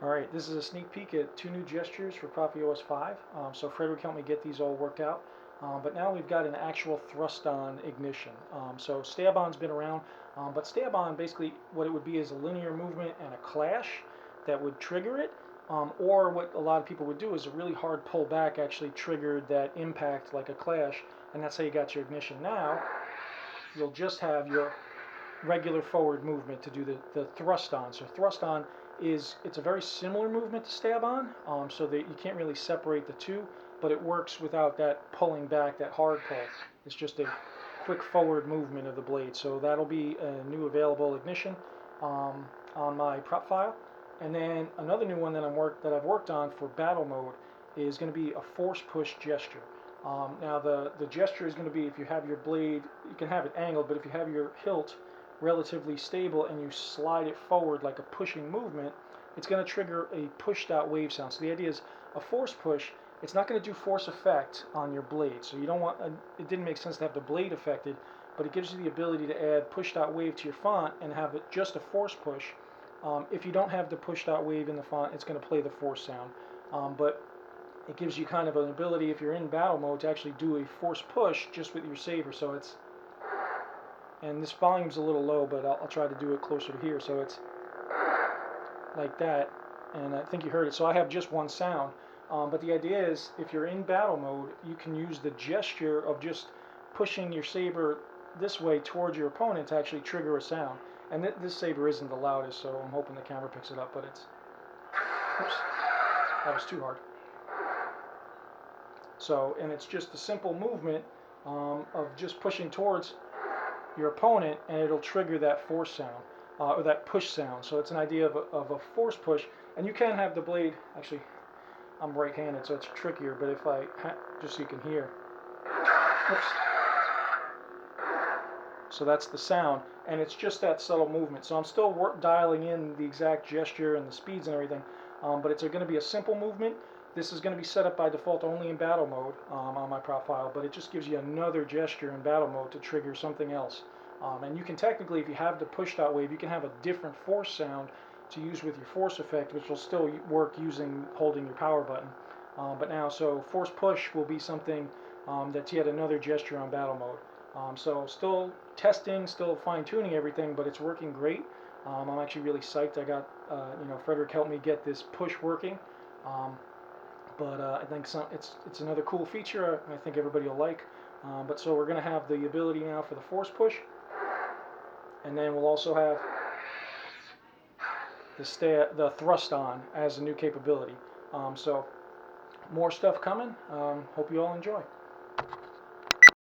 Alright, this is a sneak peek at two new gestures for ProffieOS 5. So Fredrik helped me get these all worked out. But now we've got an actual thrust-on ignition. So stab-on's been around, but stab-on basically what it would be is a linear movement and a clash that would trigger it. Or what a lot of people would do is a really hard pull back actually triggered that impact like a clash, and that's how you got your ignition. Now you'll just have your regular forward movement to do the thrust on. So thrust on it's a very similar movement to stab on, so that you can't really separate the two, but it works without that pulling back, that hard pull. It's just a quick forward movement of the blade. So that'll be a new available ignition on my prop file. And then another new one that I've worked on for battle mode is going to be a force push gesture. Now the gesture is going to be, if you have your blade, you can have it angled, but if you have your hilt relatively stable and you slide it forward like a pushing movement, it's going to trigger a push.wav sound. So the idea is a force push, it's not going to do force effect on your blade. So you don't want, it didn't make sense to have the blade affected, but it gives you the ability to add push.wav to your font and have it just a force push. If you don't have the push.wav in the font, it's going to play the force sound. But it gives you kind of an ability, if you're in battle mode, to actually do a force push just with your saber. So it's, and this volume's a little low, but I'll try to do it closer to here. So it's like that, and I think you heard it. So I have just one sound, but the idea is if you're in battle mode, you can use the gesture of just pushing your saber this way towards your opponent to actually trigger a sound. And this saber isn't the loudest, so I'm hoping the camera picks it up, but it's, oops, that was too hard. So, and it's just a simple movement of just pushing towards your opponent, and it'll trigger that force sound, or that push sound. So it's an idea of a force push, and you can have the blade, actually I'm right-handed so it's trickier, but if I, just so you can hear, oops. So that's the sound, and it's just that subtle movement. So I'm still dialing in the exact gesture and the speeds and everything, but it's going to be a simple movement. This is going to be set up by default only in battle mode on my prop file, but it just gives you another gesture in battle mode to trigger something else. And you can technically, if you have the push.wav, you can have a different force sound to use with your force effect, which will still work using holding your power button. But now, so force push will be something that's yet another gesture on battle mode. So still testing, still fine-tuning everything, but it's working great. I'm actually really psyched. I got, Fredrik helped me get this push working. But I think it's another cool feature I think everybody will like. But so we're going to have the ability now for the force push, and then we'll also have the thrust on as a new capability. So more stuff coming. Hope you all enjoy.